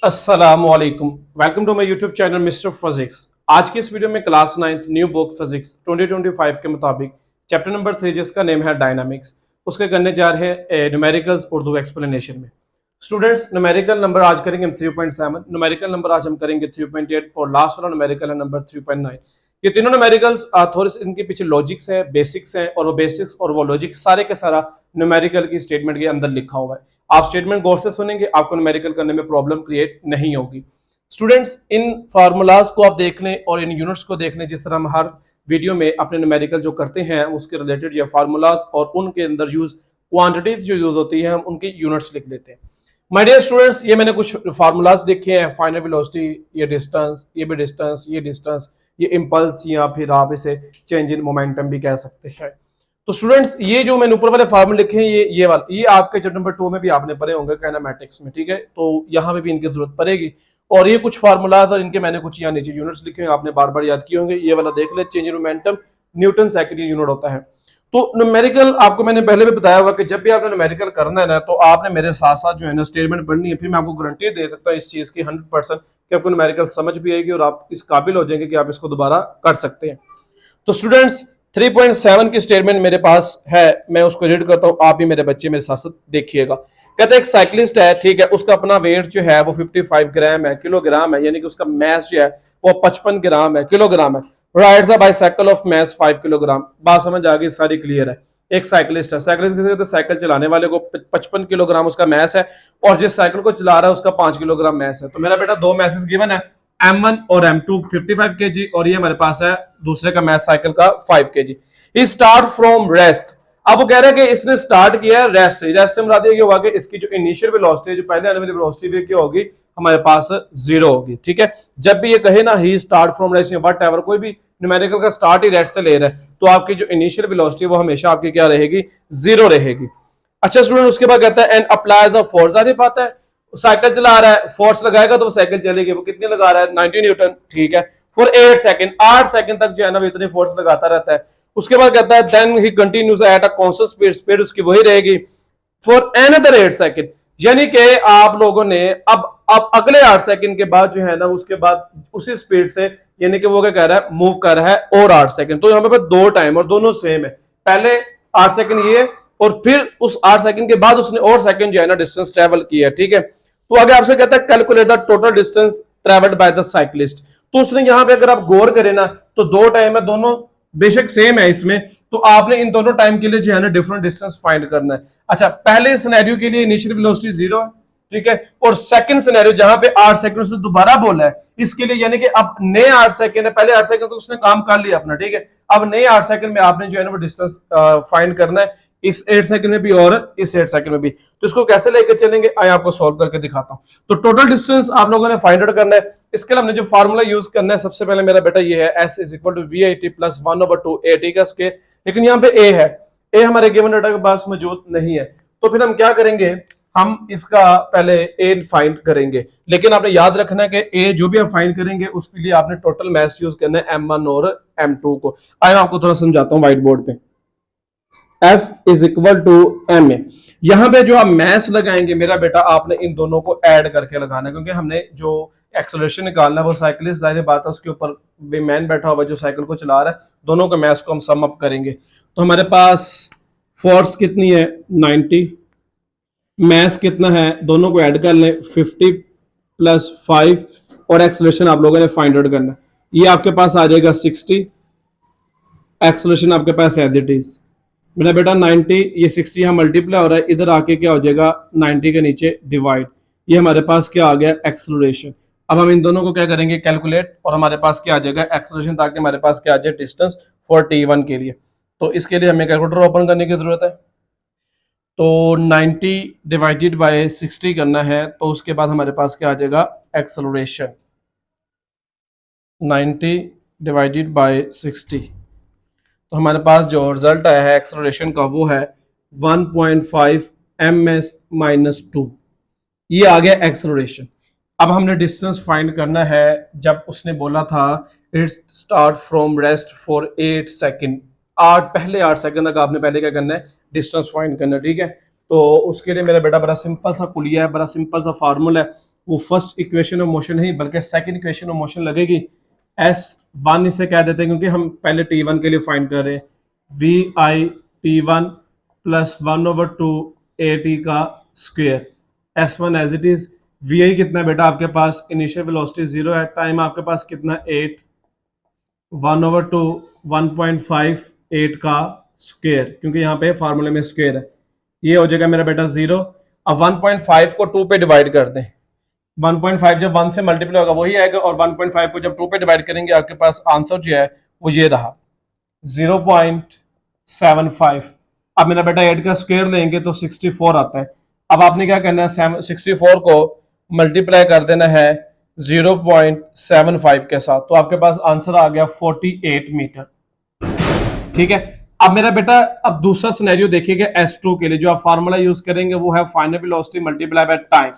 अस्सलामुअलैकुम। Welcome to my YouTube channel Mister Physics. आज की इस वीडियो में class 9th new book physics 2025 के मुताबिक चैप्टर नंबर 3 जिसका नेम है डायनामिक्स, उसके करने जा रहे हैं न्यूमेरिकल्स उर्दू एक्सप्लेनेशन में। स्टूडेंट्स, न्यूमेरिकल नंबर आज करेंगे हम 3.7, न्यूमेरिकल नंबर आज हम करेंगे 3.8 और लास्ट वाला न्यूमेरिकल है नंबर 3.9। ये तीनों न्यूमेरिकल्स थोड़े से इनके पीछे लॉजिक्स हैं, बेसिक्स हैं, और वो बेसिक्स और वो लॉजिक सारे के सारा न्यूमेरिकल की स्टेटमेंट के अंदर लिखा हुआ है। आप स्टेटमेंट गौर से सुनेंगे, आपको न्यूमेरिकल करने में प्रॉब्लम क्रिएट नहीं होगी। स्टूडेंट्स, इन फार्मूलाज को आप देख लें और इन यूनिट्स को देख लें, जिस तरह हम हर वीडियो में अपने न्यूमेरिकल जो करते हैं उसके रिलेटेड या फार्मूलाज और उनके अंदर यूज क्वांटिटीज जो यूज होती है हम उनकी यूनिट्स लिख लेते हैं। माय डियर स्टूडेंट्स, ये मैंने कुछ फार्मूलाज लिखे हैं। फाइनल वेलोसिटी, ये डिस्टेंस, ये भी डिस्टेंस, ये डिस्टेंस, ये इंपल्स, या फिर आप इसे चेंज इन मोमेंटम भी कह सकते हैं। तो स्टूडेंट्स, ये जो मैंने ऊपर वाले फार्मूले लिखे हैं ये वाले ये आपके चैप्टर नंबर 2 में भी आपने पढ़े होंगे काइनेमेटिक्स में, ठीक है। तो यहाँ पे भी इनकी जरूरत पड़ेगी। और ये कुछ फार्मूलाज और इनके मैंने कुछ यहाँ नीचे यूनिट्स लिखे हैं, आपने बार बार याद किए होंगे। ये वाला देख ले, change in momentum Newton second unit होता है। तो न्यूमेरिकल आपको मैंने पहले भी बताया हुआ कि जब भी आपने न्यूमेरिकल करना है ना, तो आपने मेरे साथ साथ जो है ना स्टेटमेंट पढ़नी है। फिर मैं आपको गारंटी दे सकता हूँ इस चीज की 100% कि आपको न्यूमेरिकल समझ भी आएगी और आप इस काबिल हो जाएंगे कि आप इसको दोबारा कर सकते हैं। तो स्टूडेंट्स, 3.7 की स्टेटमेंट मेरे पास है, मैं उसको रीड करता हूँ, आप भी मेरे बच्चे मेरे साथ साथ देखिएगा। कहते हैं एक साइकिलिस्ट है, ठीक है, उसका अपना वेट जो है वो 55 ग्राम है, किलोग्राम है, यानी कि उसका मैस जो है वो 55 ग्राम है, किलोग्राम है। Rides a bicycle of mass 5 kilogram. बात समझ आ गई, सारी क्लियर है। एक साइकिलिस्ट है, साइकिलिस्ट किसे कहते हैं? साइकिल चलाने वाले को 55 किलोग्राम उसका मैस है, और जिस साइकिल को चला रहा है उसका 5 किलोग्राम मैस है। तो मेरा बेटा दो मैसेज गिवन है, M1 और M2 55 kg, और ये हमारे पास है दूसरे का मैस साइकिल का 5 kg। He start from rest. अब वो कह रहा है कि इसने स्टार्ट किया है रेस्ट से। रेस्ट से मुराद ये होगा कि इसकी जो इनिशियल वेलोसिटी, जो पहले आने वाली वेलोसिटी क्या होगी, हमारे पास जीरो होगी, ठीक है। जब भी ये कहे ना ही स्टार्ट फ्रॉम रेस्ट या वट एवर, कोई भी न्यूमेरिकल का स्टार्ट ही रेस्ट से ले रहा है, तो आपकी जो इनिशियल वेलोसिटी वो हमेशा आपकी क्या रहेगी? जीरो रहेगी। अच्छा स्टूडेंट, उसके बाद कहता है एंड अप्लाइज अ फोर्स। जानी पाता है, साइकिल चला रहा है, फोर्स लगाएगा तो वो साइकिल चलेगी। वो कितने लगा रहा है? 90 न्यूटन, ठीक है। फॉर 8 सेकंड, 8 सेकंड तक जो है ना वो इतनी फोर्स लगाता रहता है। उसके बाद कहता है then he continues at a constant speed, speed उसकी वही रहेगी फॉर अनदर 8 सेकंड। यानी कि आप लोगों ने अब अगले 8 सेकंड के बाद जो है ना, उसके बाद उसी स्पीड से, यानी कि वो क्या कह रहा है? मूव कर रहा है और 8 सेकंड। तो यहाँ पे दो टाइम और दोनों सेम है। पहले 8 सेकंड ये, और फिर उस 8 सेकंड के बाद उसने और सेकंड जो है ना डिस्टेंस ट्रेवल किया, ठीक है। तो आगे आपसे कहता है calculate the total distance travelled by the cyclist. तो उसने यहाँ पे अगर आप गौर करें ना, तो दो टाइम है, दोनों बेशक सेम है इसमें, तो आपने इन दोनों टाइम के लिए जो है ना डिफरेंट डिस्टेंस फाइंड करना है। अच्छा, पहले सिनेरियो के लिए इनिशियल वेलोसिटी जीरो है, ठीक है, और सेकंड सिनेरियो जहां पे 8 सेकंड उसने दोबारा बोला है, इसके लिए यानी कि अब नए 8 सेकंड है, पहले 8 सेकंड तो उसने काम कर लिया अपना, ठीक है। अब नए 8 सेकंड में आपने जो है ना वो डिस्टेंस फाइंड करना है, इस 8 सेकंड में भी और इस 8 सेकंड में भी। तो इसको कैसे लेकर चलेंगे, आइए आपको सॉल्व करके दिखाता हूं। तो टोटल डिस्टेंस आप लोगों ने फाइंड आउट करना है। इसके लिए हमने जो फार्मूला यूज करना है, सबसे पहले मेरा बेटा ये है, S is equal to VIT plus 1/2 A, ठीक है। इसके लेकिन यहाँ पे A है, A हमारे गिवन डाटा के पास मौजूद नहीं है, तो फिर हम क्या करेंगे? हम इसका पहले A फाइंड करेंगे। लेकिन आपने याद रखना है कि A जो भी आप फाइंड करेंगे उसके लिए आपने टोटल मैस यूज करना है M1 और M2 को। आइए आपको थोड़ा समझाता हूँ व्हाइट बोर्ड पे। F is equal to M A. यहां पे जो आप मैस लगाएंगे मेरा बेटा, आपने इन दोनों को ऐड करके लगाना है, क्योंकि हमने जो एक्सेलरेशन निकालना है वो साइकिलिस्ट, जाहिर बात है उसके ऊपर मैन बैठा हुआ जो साइकिल को चला रहा है, दोनों का मैस को हम सम अप करेंगे। तो हमारे पास फोर्स कितनी है? 90। मैस कितना है? दोनों को ऐड कर लें, 50 प्लस 5, और एक्सेलरेशन आप लोगों ने फाइंड आउट करना है। ये आपके पास आ जाएगा 60, एक्सेलरेशन आपके पास एज इट इज। मेरा बेटा 90, ये 60 यहाँ मल्टीप्लाई हो रहा है, इधर आके क्या हो जाएगा? 90 के नीचे डिवाइड। ये हमारे पास क्या आ गया? एक्सेलरेशन। अब हम इन दोनों को क्या करेंगे? कैलकुलेट, और हमारे पास क्या आ जाएगा? एक्सेलरेशन, ताकि हमारे पास क्या आ जाए? डिस्टेंस फॉर T1 के लिए। तो इसके लिए हमें कैलकुलेटर ओपन करने की जरूरत है। तो 90 डिवाइडेड बाय 60 करना है, तो उसके बाद हमारे पास क्या आ जाएगा? Acceleration 90 divided by 60। तो हमारे पास जो रिजल्ट आया है एक्सेलरेशन का वो है 1.5 ms माइनस 2। ये आ गया एक्सेलरेशन। अब हमने डिस्टेंस फाइंड करना है। जब उसने बोला था it start from rest for 8 second, पहले 8 सेकंड तक आपने पहले क्या करना है? डिस्टेंस फाइंड करना है, ठीक है। तो उसके लिए मेरा बेटा बड़ा सिंपल सा कुलिया है, बड़ा सिंपल सा फार्मूला है, वो फर्स्ट इक्वेशन ऑफ मोशन नहीं बल्कि सेकंड इक्वेशन ऑफ मोशन लगेगी। S1 इसे कह देते हैं क्योंकि हम पहले T1 के लिए फाइंड कर रहे हैं। VI T1 प्लस 1/2 AT का square, S1 as it is. VI कितना है बेटा आपके पास, इनिशियल वेलोसिटी 0 है, टाइम आपके पास कितना 8, 1/2 1.58 का स्क्वायर, क्योंकि यहाँ पे फार्मूले में स्क्वायर है, ये हो जाएगा मेरा बेटा 0। अब 1.5 को 2 पे डिवाइड कर दें, 1.5 जब 1 से मल्टीप्लाई होगा वही आएगा, और 1.5 को जब 2 पे डिवाइड करेंगे आपके पास आंसर जो है वो ये रहा 0.75। अब मेरा बेटा 8 का स्क्वायर लेंगे तो 64 आता है। अब आपने क्या करना है, 64 को मल्टीप्लाई कर देना है 0.75 के साथ, तो आपके पास आंसर आ गया 48 मीटर। ठीक है, अब मेरा बेटा अब दूसरा सिनेरियो देखिएगा S2 के लिए, जो आप फार्मूला यूज करेंगे वो है final velocity multiply by time,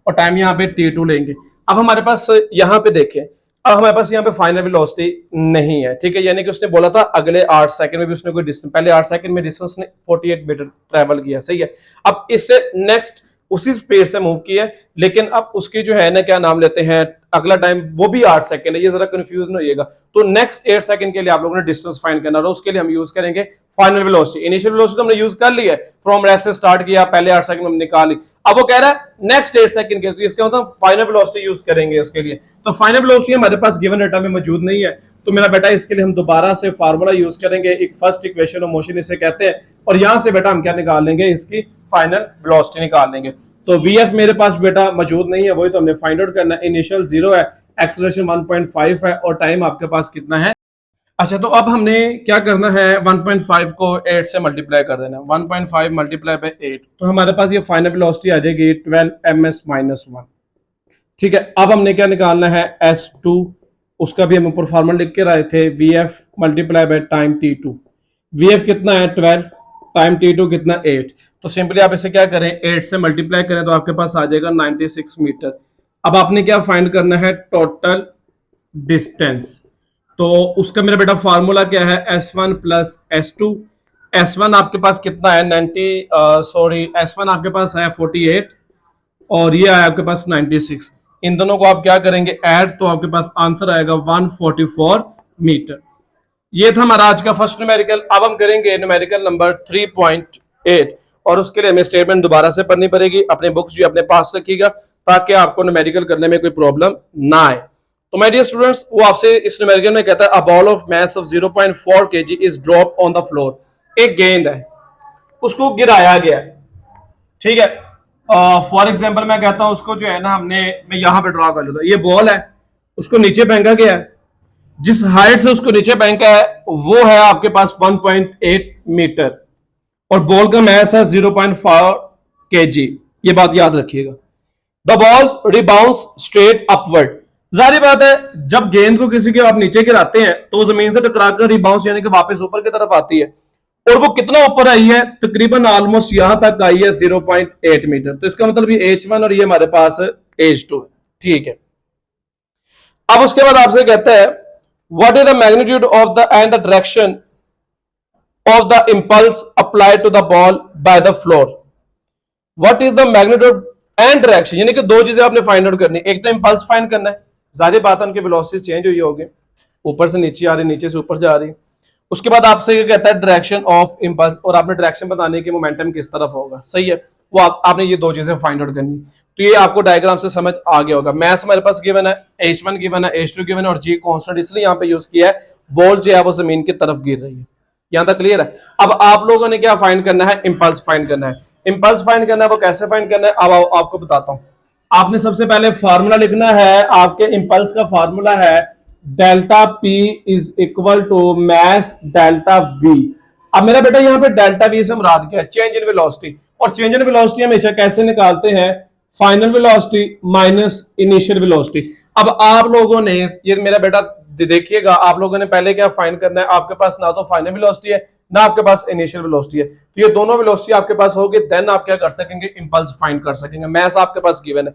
और टाइम यहाँ पे T2 लेंगे। अब हमारे पास यहाँ पे देखें, अब हमारे पास यहाँ पे फाइनल वेलोसिटी नहीं है, ठीक है, यानी कि उसने बोला था अगले 8 सेकंड में भी उसने कोई डिस्टेंस, पहले 8 सेकंड में डिस्टेंस ने 48 मीटर ट्रेवल किया, सही है। अब इससे नेक्स्ट उसी स्पीड से मूव किया, लेकिन अब उसकी जो है ना क्या नाम लेते हैं, अगला टाइम वो भी 8 सेकंड है, ये जरा कंफ्यूज नहीं होइएगा। तो नेक्स्ट 8 सेकंड के लिए आप लोगों ने डिस्टेंस फाइंड करना है, उसके लिए हम यूज करेंगे फाइनल वेलोसिटी। इनिशियल वेलोसिटी हमने यूज कर ली है, फ्रॉम रेस्ट से स्टार्ट किया, पहले 8 सेकंड हमने निकाल ली। अब वो कह रहा है नेक्स्ट 8 सेकंड के लिए, तो इसका मतलब फाइनल वेलोसिटी यूज करेंगे इसके लिए। तो फाइनल वेलोसिटी हमारे पास गिवन डेटा में मौजूद नहीं है, तो मेरा बेटा इसके लिए हम दोबारा से फार्मूला यूज करेंगे, एक फर्स्ट इक्वेशन ऑफ मोशन इसे कहते हैं, और यहां से बेटा हम क्या निकाल लेंगे, इसकी फाइनल वेलोसिटी निकाल लेंगे। तो VF मेरे पास बेटा मौजूद नहीं है, वही तो हमने फाइंड आउट करना है। इनिशियल 0 है, एक्सेलरेशन 1.5 है, और टाइम आपके पास कितना है। अच्छा, तो अब हमने क्या करना है, 1.5 को 8 से मल्टीप्लाई कर देना, 1.5 मल्टीप्लाई बाय 8, तो हमारे पास ये फाइनल वेलोसिटी आ जाएगी 12 ms-1। ठीक है, अब हमने क्या निकालना है, S2, उसका भी हम ऊपर फॉर्मूला लिख के रहे थे, VF multiply by time T2। VF कितना है 12, टाइम T2 कितना 8, तो सिंपली आप इसे क्या करें, 8 से मल्टीप्लाई करें तो आपके पास आ जाएगा 96 मीटर। अब आपने क्या फाइंड करना है, टोटल डिस्टेंस, तो उसका मेरा बेटा फार्मूला क्या है, S1 प्लस S2। S1 आपके पास कितना है 90, S1 आपके पास है 48, और ये आया आपके पास 96। इन दोनों को आप क्या करेंगे, ऐड, तो आपके पास आंसर आएगा 144 मीटर। ये था हमारा आज का फर्स्ट न्यूमेरिकल। अब हम करेंगे न्यूमेरिकल नंबर 3.8, और उसके लिए हमें स्टेटमेंट दोबारा से पढ़नी पड़ेगी। अपने बुक्स जो अपने पास रखिएगा ताकि आपको न्यूमेरिकल करने में कोई प्रॉब्लम ना आए। तो माय डियर स्टूडेंट्स, वो आपसे इस न्यूमेरिकल में कहता है a ball of mass of 0.4 kg is drop on the floor. एक गेंद है, उसको गिराया गया, ठीक है। फॉर एग्जांपल मैं कहता हूं उसको जो है ना, मैं यहां पे ड्रॉ कर लेता हूं, ये बॉल है, उसको नीचे फेंका गया है, जिस हाइट से उसको नीचे फेंका है वो है आपके पास 1.8 मीटर, और बॉल का मास है 0.4 kg, ये बात याद रखिएगा। The ball rebounce straight upward, जारी बात है जब गेंद को किसी के आप नीचे गिराते हैं तो जमीन से टकराकर रिबाउंस यानी कि वापस ऊपर की तरफ आती है, और वो कितना ऊपर आई है, तकरीबन ऑलमोस्ट यहां तक आई है 0.8 मीटर। तो इसका मतलब ये H1 और ये हमारे पास H2 है, ठीक है। अब उसके बाद आपसे कहता है what is the magnitude of the and the direction of the impulse applied to the ball by the floor. What is the magnitude and direction, यानी कि दो चीजें आपने फाइंड आउट करनी, एक तो इंपल्स फाइंड करना है, जाहिर बात है उनकी वेलोसिटी चेंज हुई होगी, ऊपर से नीचे आ रही, नीचे से ऊपर जा रही। उसके बाद आपसे ये कहता है डायरेक्शन ऑफ इंपल्स, और आपने डायरेक्शन बताने की मोमेंटम किस तरफ होगा, सही है, वो आपने ये दो चीजें फाइंड आउट करनी। तो ये आपको डायग्राम से समझ आ गया होगा। मैथ्स हमारे पास गिवन है, H1 गिवन है, H2 गिवन है, और G कांस्टेंट इसलिए यहाँ पे यूज किया है, बॉल जो है वो जमीन की तरफ गिर रही है। यहां तक क्लियर है। अब आप लोगों ने क्या फाइंड करना है, इंपल्स फाइंड करना है। इंपल्स फाइंड करना है, वो कैसे फाइंड करना है अब आपको बताता हूं। आपने सबसे पहले फार्मूला लिखना है, आपके इंपल्स का फार्मूला है delta P is equal to mass delta V। अब मेरा बेटा यहाँ पे डेल्टा V से मुराद क्या है, चेंज इन वेलोसिटी, और चेंज इन वेलोसिटी हमेशा कैसे निकालते हैं, final velocity minus initial velocity. अब आप लोगों ने ये मेरा बेटा देखिएगा, आप लोगों ने पहले क्या फाइंड करना है, आपके पास ना तो फाइनल वेलोसिटी है ना आपके पास इनिशियल वेलोसिटी है, तो ये दोनों वेलोसिटी आपके पास होगी, देन आप क्या कर सकेंगे, इंपल्स फाइंड कर सकेंगे। मैथ्स आपके पास गिवन है।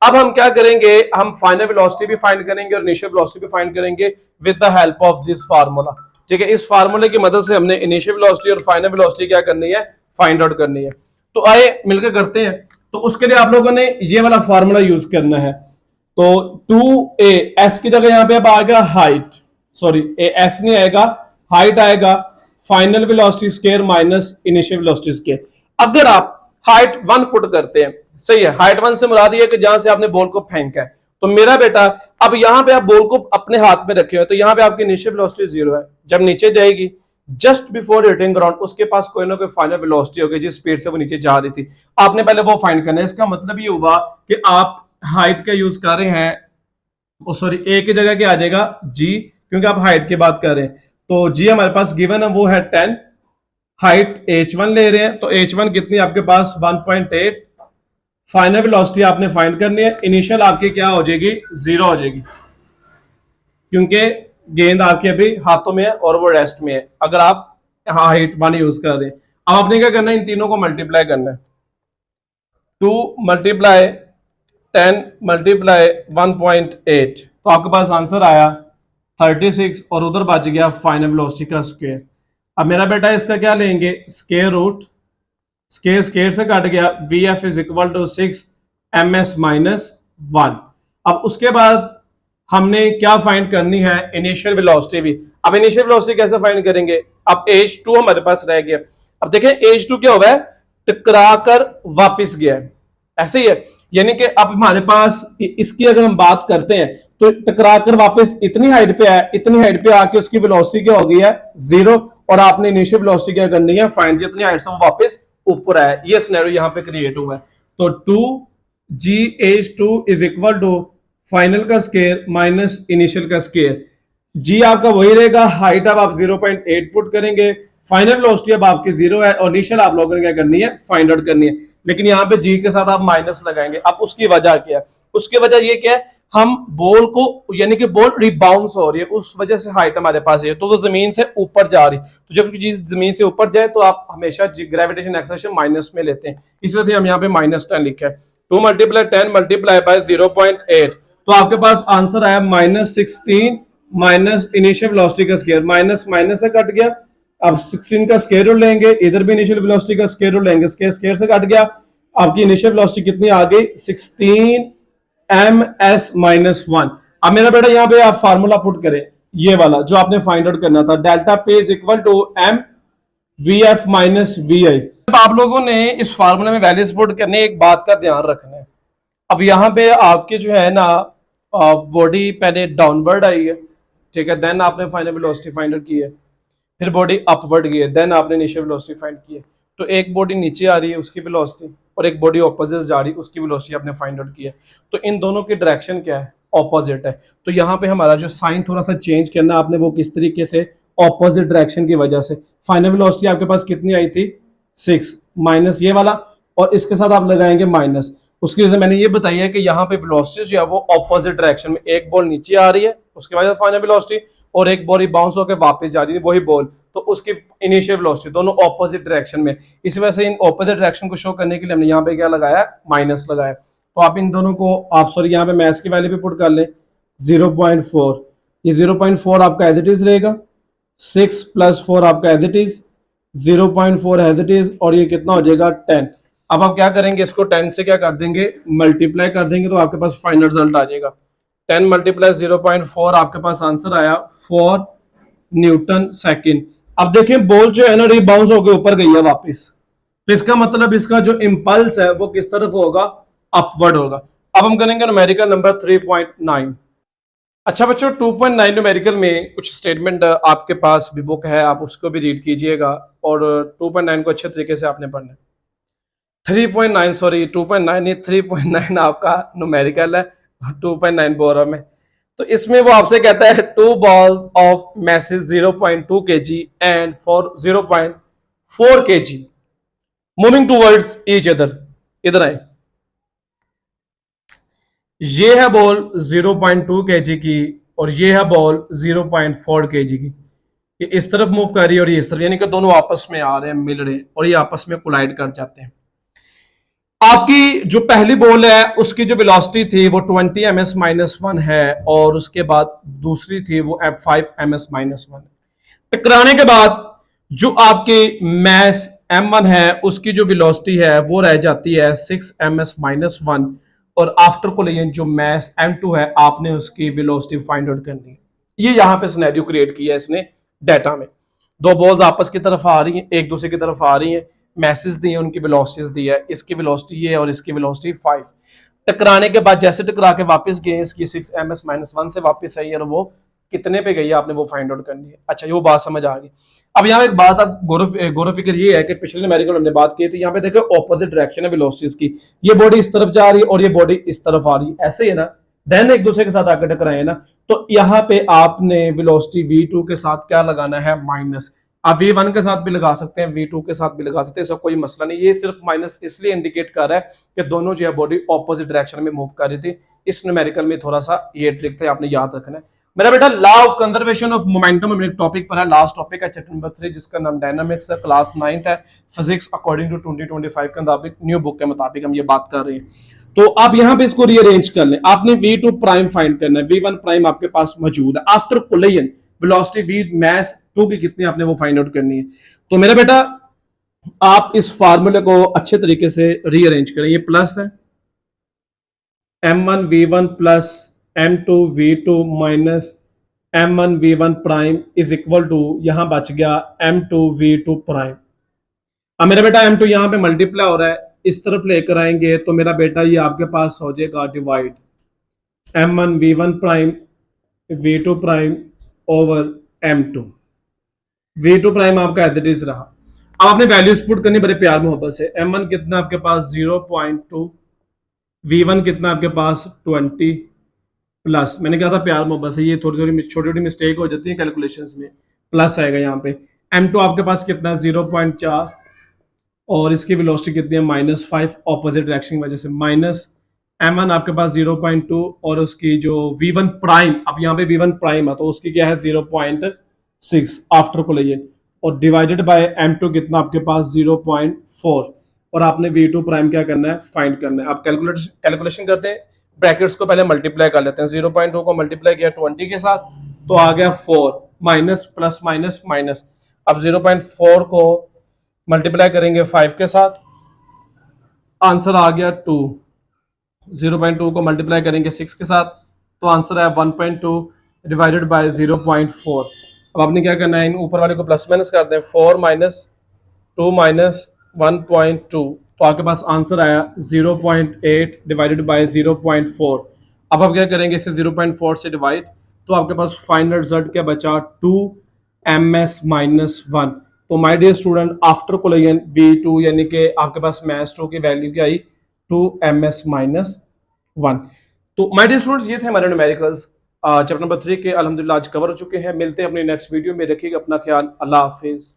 अब हम क्या करेंगे, हम फाइनल वेलोसिटी भी फाइंड करेंगे और इनिशियल वेलोसिटी भी फाइंड करेंगे with the help of this formula, ठीक है। इस फार्मूले की मदद से हमने इनिशियल वेलोसिटी और फाइनल वेलोसिटी क्या करनी है, फाइंड आउट करनी है। तो आए मिलकर करते हैं। तो उसके लिए आप लोगों ने ये वाला फॉर्मूला यूज करना है। तो 2a, एस की जगह यहां पे अब आएगा हाइट, सॉरी एस नहीं आएगा, हाइट आएगा, final velocity square minus initial velocity square. अगर आप हाइट 1 पुट करते हैं, सही है, हाइट 1 से मुराद ये कि जहां से आपने बॉल को फेंका है, तो मेरा बेटा अब यहां पे आप बॉल को अपने हाथ में रखे हो, तो यहां पे आपकी इनिशियल वेलोसिटी 0 है। जब नीचे जाएगी जस्ट बिफोर हिटिंग ग्राउंड उसके पास कोई ना कोई फाइनल वेलोसिटी होगी जिस स्पीड से वो नीचे जा रही थी, आपने पहले वो फाइंड करना है। इसका मतलब ये हुआ कि आप हाइट का यूज कर रहे हैं, सॉरी ए की जगह क्या आ जाएगा जी, क्योंकि आप हाइट की बात कर रहे हैं। तो जी हमारे पास गिवन है वो है 10, हाइट h1 ले रहे हैं, तो h1 कितनी आपके पास 1.8, फाइनल वेलोसिटी आपने फाइंड करनी है, इनिशियल आपकी क्या हो जाएगी 0 हो जाएगी, क्योंकि गेंद आपके अभी हाथों में है और वो रेस्ट में है अगर आप हाइट 1 यूज कर रहे हैं। अब आपने क्या करना है, इन तीनों को मल्टीप्लाई करना है, 2 मल्टीप्लाई 10 मल्टीप्लाई 1.8, तो आपके पास आंसर आया 36 और उधर बच गया फाइनल वेलोसिटी का स्क्वायर। अब मेरा बेटा इसका क्या लेंगे, स्क्वायर रूट, स्क्वायर स्क्वायर से कट गया, V F is equal to 6 m s minus 1। अब उसके बाद हमने क्या फाइंड करनी है, इनिशियल वेलोसिटी भी। अब इनिशियल वेलोसिटी कैसे फाइंड करेंगे, अब h2 हमारे पास रह गया। अब देखें h2 क्या हुआ है, टकरा कर वापिस गया है, ऐसे ही है, यानी कि अब हमारे पास इसकी अगर हम बात करते हैं तो टकरा कर वापस इतनी हाइट पे आया, इतनी हाइट पे आके उसकी वेलोसिटी क्या हो गई है 0, और आपने इनिशियल वेलोसिटी क्या करनी है फाइंड, जितनी हाइट से वो वापस ऊपर आया। ये सिनेरियो यहां पे क्रिएट हुआ है। तो 2gh2 is equal to final का स्क्वायर माइनस इनिशियल का स्क्वायर। जी आपका वही रहेगा, हाइट अब आप 0.8 पुट करेंगे, फाइनल वेलोसिटी अब आपकी 0 है, और इनिशियल आप लोगों ने क्या करनी है फाइंड आउट करनी है। लेकिन यहाँ पे जी के साथ आप माइनस लगाएंगे। अब उसकी वजह क्या है, उसकी वजह ये क्या है, हम बॉल को, यानी कि बॉल रिबाउंस हो रही है, उस वजह से हाइट हमारे पास है, तो वो जमीन से ऊपर जा रही है। तो जब चीज जमीन से ऊपर जाए तो आप हमेशा ग्रेविटेशन एक्सेलरेशन माइनस में लेते हैं, इस वजह से हम यहाँ पे -10 लिखा है। 2 मल्टीप्लाई 10 मल्टीप्लाई बाय 0.8, तो आपके पास आंसर आया -16 माइनस इनिशियल वेलोसिटी का स्क्वायर, माइनस माइनस से कट गया। अब 16 का स्क्वायर रूट लेंगे, इधर भी इनिशियल वेलोसिटी का स्क्वायर रूट लेंगे, स्क्वायर से कट गया, आपकी इनिशियल वेलोसिटी कितनी आ गई 16 ms माइनस 1। अब मेरा बेटा यहां पे आप फार्मूला पुट करें, ये वाला जो आपने फाइंड आउट करना था, delta P is equal to m vf minus vi। अब आप लोगों ने इस फार्मूले में वैल्यूज पुट करने, एक बात का ध्यान रखना है, अब यहां पे आपके जो है ना बॉडी पहले डाउनवर्ड आई है, ठीक है, देन आपने फाइनल वेलोसिटी फाइंड आउट की है, फिर बॉडी अपवर्ड गई है, देन आपने इनिशियल वेलोसिटी फाइंड की है। तो एक बॉडी नीचे आ रही है उसकी वेलोसिटी, और एक बॉडी ऑपोजिट जा रही है उसकी वेलोसिटी आपने फाइंड आउट की है। तो इन दोनों की डायरेक्शन क्या है, ऑपोजिट है। तो यहाँ पे हमारा जो साइन थोड़ा सा चेंज करना आपने, वो किस तरीके से, ऑपोजिट डायरेक्शन की वजह से। फाइनल वेलोसिटी आपके पास कितनी आई थी 6, माइनस ये वाला, और इसके साथ आप लगाएंगे माइनस। उसकी वजह मैंने ये बताई है कि यहाँ पे वेलोसिटी जो है वो ऑपोजिट डायरेक्शन में, एक बॉल नीचे आ रही है उसके बाद फाइनल वेलोसिटी, और एक बॉल बाउंस होकर वापस जा रही है वही बॉल, तो उसकी इनिशियल वेलोसिटी, दोनों ऑपोजिट डायरेक्शन में। इस वजह से इन ऑपोजिट डायरेक्शन को शो करने के लिए हमने यहाँ पे क्या लगाया, माइनस लगाया। तो आप इन दोनों को, आप सॉरी यहाँ पे मैथ्स की वैल्यू भी पुट कर ले, 0.4, ये 0.4 आपका एज इट इज रहेगा, 6 + 4 आपका as it is, 0.4 as it is, और ये कितना हो जाएगा 10। अब आप क्या करेंगे, इसको 10 से क्या कर देंगे, मल्टीप्लाई कर देंगे, तो आपके पास फाइनल रिजल्ट आ जाएगा 10 मल्टीप्लाई 0.4, आपके पास आंसर आया 4 न्यूटन सेकंड। अब देखें बॉल जो है ना रिबाउंस होकर ऊपर गई है वापस, तो इसका मतलब इसका जो इंपल्स है वो किस तरफ होगा, अपवर्ड होगा। अब हम करेंगे न्यूमेरिकल नंबर 3.9। अच्छा बच्चों, 2.9 न्यूमेरिकल में कुछ स्टेटमेंट आपके पास भी बुक है, आप उसको भी रीड कीजिएगा, और 2.9 को अच्छे तरीके से आपने पढ़ना है। 3.9 सॉरी 2.9 नहीं, 3.9 आपका न्यूमेरिकल है, 2.9 बोल रहा मैं। तो इसमें वो आपसे कहता है 2 balls of masses 0.2 kg and for 0.4 kg moving towards each other. इधर आए, ये है बॉल 0.2 kg की, और ये है बॉल 0.4 kg की। ये इस तरफ मूव कर रही है और ये इस तरफ, यानी कि दोनों आपस में आ रहे हैं, मिल रहे हैं, और ये आपस में कोलाइड कर जाते हैं। आपकी जो पहली बॉल है उसकी जो वेलोसिटी थी वो 20 ms -1 है, और उसके बाद दूसरी थी वो 5 ms -1। टकराने के बाद जो आपके मैस m1 है उसकी जो वेलोसिटी है वो रह जाती है 6ms-1 और आफ्टर कोलिजन जो मास m2 है आपने उसकी वेलोसिटी फाइंड आउट करनी है। ये यहाँ पे सिनेरियो क्रिएट किया है इसने डाटा में। दो बॉल्स आपस की तरफ आ रही हैं, एक दूसरे की तरफ आ रही हैं, मैसेज दिए, उनकी वेलोसिटीज दी है, इसकी वेलोसिटी ये और इसकी वेलोसिटी 5। टकराने के बाद जैसे टकरा के वापस गए, इसकी 6ms-1 से वापस आई और वो कितने पे गई है आपने वो फाइंड आउट करनी है। अच्छा, ये वो बात समझ आ गई। अब यहाँ एक बात आप गौरव फिक्र ये है कि पिछले न्यूमेरिकल हमने बात की थी, यहाँ पे देखो ऑपोजिट डायरेक्शन है वेलोसिटीज की, ये बॉडी इस तरफ जा रही है और ये बॉडी इस तरफ आ रही है, ऐसे ही है ना, देन एक दूसरे के साथ आकर टकराए ना, तो यहाँ पे आपने वेलोसिटी v2 के साथ क्या लगाना है, माइनस। आप v1 के साथ भी लगा सकते हैं, v2 के साथ भी लगा सकते हैं, इसका कोई मसला नहीं। ये सिर्फ माइनस इसलिए इंडिकेट कर रहा है कि दोनों जो है बॉडी ऑपोजिट डायरेक्शन में मूव कर रही थी। इस न्यूमेरिकल में थोड़ा सा ये ट्रिक था, आपने याद रखना है। मेरा बेटा law of conservation of momentum मेरे टॉपिक पर है, लास्ट टॉपिक है चैप्टर नंबर 3 जिसका नाम डायनामिक्स है, क्लास 9th है, फिजिक्स अकॉर्डिंग टू 2025 के मुताबिक, न्यू बुक के मुताबिक हम ये बात कर रहे हैं। तो आप यहां पे इसको रीअरेंज कर लें। आपने v2 प्राइम फाइंड करना है, v1 प्राइम आपके पास मौजूद है, आफ्टर कोलिजन वेलोसिटी v मास 2 की कितनी आपने वो फाइंड आउट करनी है। तो मेरा बेटा आप इस फार्मूले को अच्छे तरीके से रीअरेंज करें। ये प्लस है m1 v1 plus m2 v2 minus m1 v1 prime is equal to, यहां बच गया m2 v2 प्राइम। अब मेरा बेटा m2 यहां पे मल्टीप्लाई हो रहा है, इस तरफ लेकर आएंगे तो मेरा बेटा ये आपके पास हो जाएगा divide m1 v1 prime v2 prime over m2। v2 prime आपका एज इट इज रहा। अब आपने वैल्यूज पुट करनी बड़े प्यार मोहब्बत से। m1 कितना आपके पास 0.2, v1 कितना आपके पास 20 प्लस, मैंने कहा था प्यार मोहब्बत से, ये थोड़ी थोड़ी छोटी छोटी मिस्टेक हो जाती है कैलकुलेशंस में, प्लस आएगा यहाँ पे। m2 आपके पास कितना है 0.4 और इसकी वेलोसिटी कितनी है -5, ऑपोजिट डायरेक्शन की वजह से, माइनस m1 आपके पास 0.2 और उसकी जो v1 प्राइम, अब यहाँ पे v1 प्राइम है तो उसकी क्या है 0.6 आफ्टर कोलिजन और डिवाइडेड बाय m2 कितना आपके पास 0.4 और आपने v2 प्राइम क्या करना है, फाइंड करना है। आप कैलकुलेशन करते हैं, ब्रैकेट्स को पहले मल्टीप्लाई कर लेते हैं। 0.2 को मल्टीप्लाई किया 20 के साथ तो आ गया 4, माइनस प्लस माइनस माइनस। अब 0.4 को मल्टीप्लाई करेंगे 5 के साथ, आंसर आ गया 2। 0.2 को मल्टीप्लाई करेंगे 6 के साथ तो आंसर है 1.2 डिवाइडेड बाय 0.4। अब आपने क्या करना है, इन ऊपर वाले को प्लस माइनस कर दें, 4 माइनस 2 माइनस 1.2 तो आपके पास आंसर आया 0.8 डिवाइडेड बाय 0.4। अब आप क्या करेंगे, इसे 0.4 से डिवाइड तो आपके पास फाइनल रिजल्ट क्या बचा 2ms-1। तो my dear student after collision v2 यानी कि आपके पास मास 2 की वैल्यू क्या आई 2ms-1। तो माय डियर स्टूडेंट्स ये थे हमारे न्यूमेरिकल्स चैप्टर नंबर 3 के, अल्हम्दुलिल्लाह आज कवर हो चुके हैं। मिलते हैं अपनी नेक्स्ट वीडियो में, रखिएगा अपना ख्याल, अल्लाह हाफिज।